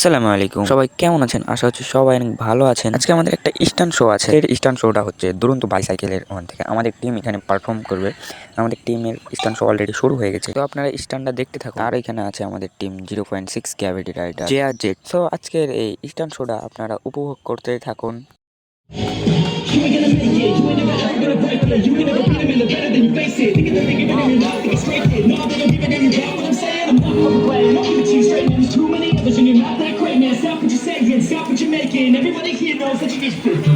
আসসালামু আলাইকুম, সবাই কেমন আছেন? আশা হচ্ছে সবাই অনেক ভালো আছেন। আজকে আমাদের একটা স্টান্ট শো আছে। এই স্টান্ট শোটা হচ্ছে দুরন্ত বাইসাইকেলের ওখান থেকে আমাদের টিম এখানে পারফর্ম করবে। আমাদের টিমের স্টান্ট শো অলরেডি শুরু হয়ে গেছে, তো আপনারা স্টান্টটা দেখতে থাকুন। আর এখানে আছে আমাদের team 0.6 gravity rider JRZ। So আজকের এই স্টান্ট শোটা আপনারা উপভোগ করতে থাকুন। You ain't gonna make it, you ain't never ever gonna break it. You can never beat them in the better than you face it. Thinking that they can win your life, think it's straight it. No, I'm gonna be better, you got what I'm saying? I'm not fucking playing, I'll give it to you straight. There's too many others and you're not that great, man. Stop what you're saying, stop what you're making. Everybody here knows that you just fit. I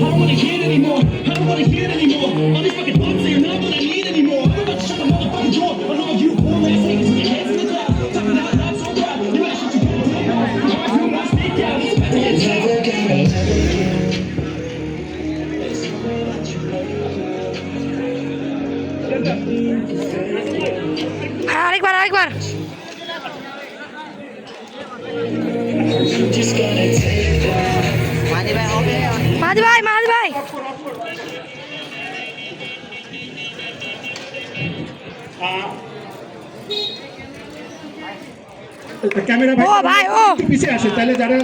don't wanna hear it anymore, I don't wanna hear it anymore. All these fucking thoughts, they're not what I need anymore. I'm about to shut the motherfucking door on all you poor ass niggas with your hands in the cloud. Talking out loud so proud, you ain't shit you can't do. Always do not speak out, it's better than আরেকবার মাঝি ভাই camera ভাই পিছিয়ে আসে, তাহলে যারা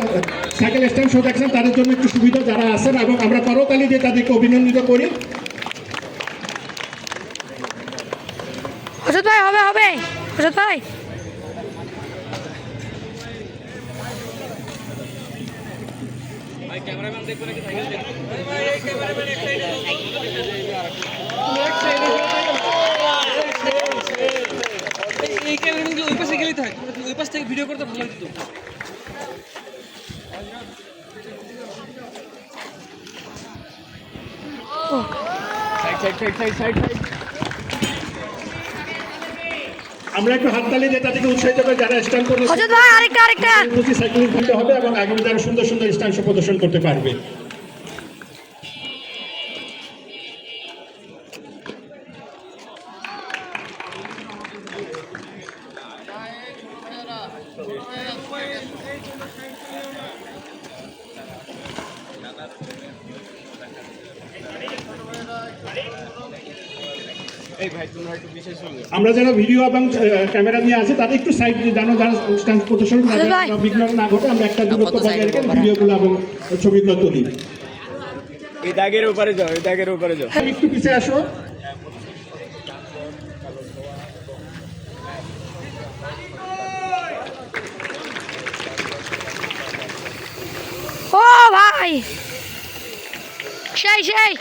cycle stand show দেখছেন তাদের জন্য একটু সুবিধা যারা আছেন, এবং আমরা করতালি দিয়ে তাদেরকে অভিনন্দিত করি। হজরত ভাই হবে হজরত ভাই ক্যামেরাম্যান দেখবে নাকি সাইকেল এই ক্যামেরাম্যান ওই পাশে গেলেই থাক, ওই পাশ থেকে ভিডিও করতে ভালো লাগতো। সাইড আমরা একটু হাততালি দিয়ে তাদেরকে উৎসাহিত করে যারা স্ট্যান্ড করবে হজরত ভাই আরেকটা সাইকেল খেলতে হবে এবং আগামী যারা সুন্দর সুন্দর স্ট্যান্ড শো প্রদর্শন করতে পারবে। আমরা যারা ভিডিও এবং ক্যামেরা নিয়ে আছে তাদের একটু সাইড জানো, যারা স্ট্যান্ড প্রদর্শন বিঘ্ন না ঘটে, আমরা একটা দূরত্ব বজায় রেখে ভিডিওগুলো এবং ছবিগুলো তুলি। এই দাগের উপরে যাও, একটু পিছিয়ে আসো। ও ভাই সেই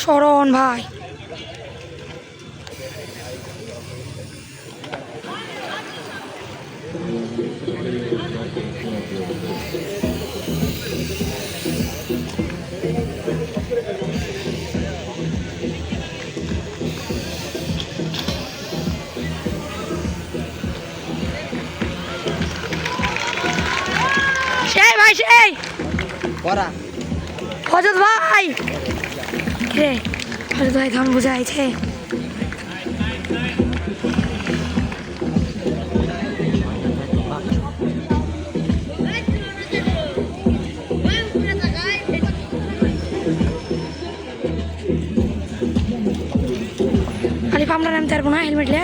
শরণ ভাই সেই হজরত ভাই রে হজরত ভাই কেমন বুঝাইছে? খালি আমরা নামতে পারবো না হেলমেট লে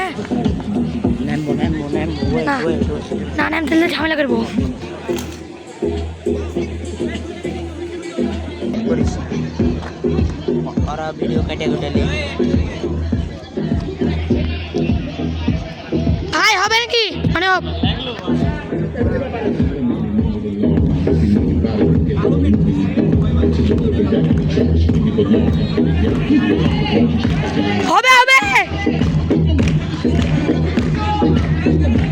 না নামতে ঝামেলা করবো। ভিডিও কেটে ভাই হবে নাকি মানে হবে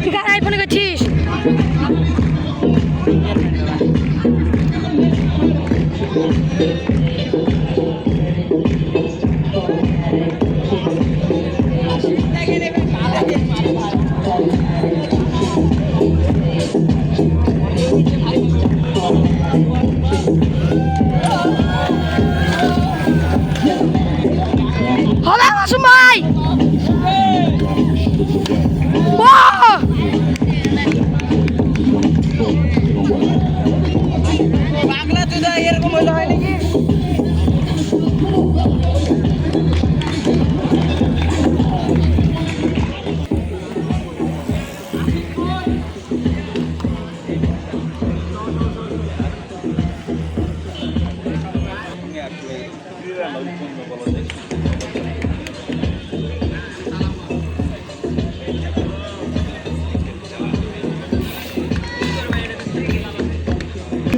তুই কার আইফোনে করছিস? হবে মাসুম ভাই এরকম হইলে হয় নাকি?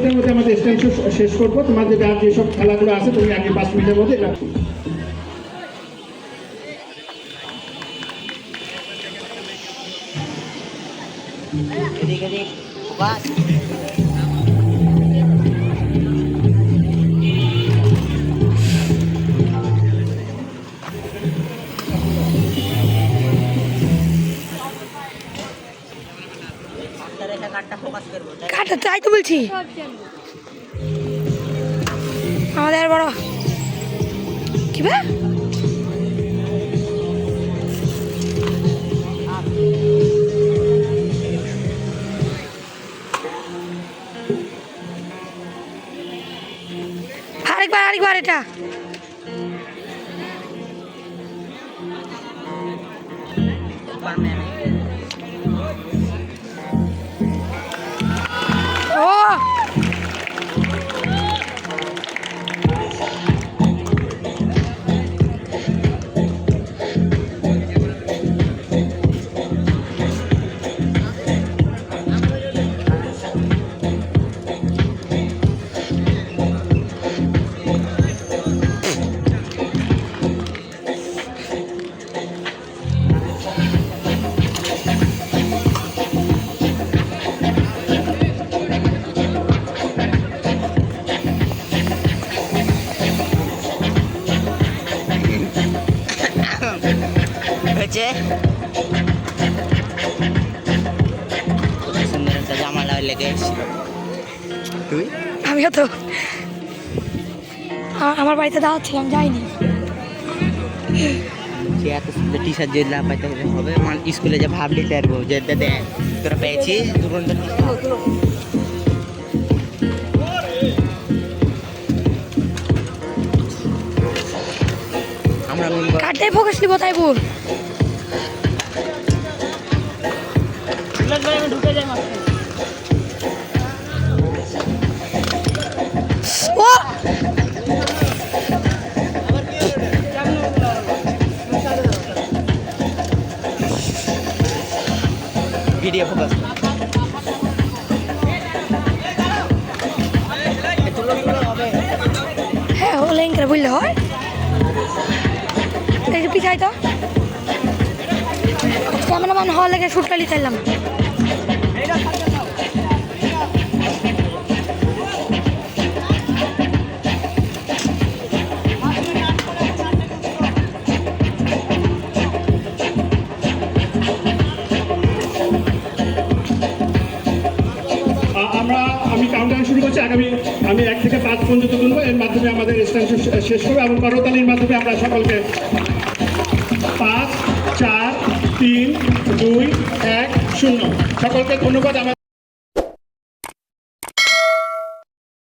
এর মধ্যে আমাদের স্ট্যান্ড শো শেষ করবো। তোমাদের আর যেসব খেলাগুলো আছে তুমি আগে 5 মিনিটের মধ্যে এটা কাটা তাই তো বলছি আমাদের বড় কি বে আরেকবার এটা ও হয়েছে সুন্দর একটা জামা লেগে এসেছিল। তুই আমিও তো আমার বাড়িতে দাওয়াত ছিল আমি যাইনি সে এত সুন্দর টি শার্ট যদি না পাইতে হবে স্কুলে যে ভাবলি পারবো যে দেখ তোরা পেয়েছি দুরন্ত আমরা কাটে ফোকাস নিব তাইবো ও ভিডিও ফোকাস হ্যাঁ হলেন করে বললে হয় একটু পিছাই তো ক্যামেরাম্যান হওয়ার লেগে শুটটা নিতে এলাম আমি কাউন্টডাউন শুরু করছি। আমি 1 থেকে 5 পর্যন্ত গুনবো, এর মাধ্যমে আমাদের স্ট্যান্ড শেষ করবো এবং করতালির মাধ্যমে আমরা সকলকে 5 4 3 2 1 0 সকলকে ধন্যবাদ।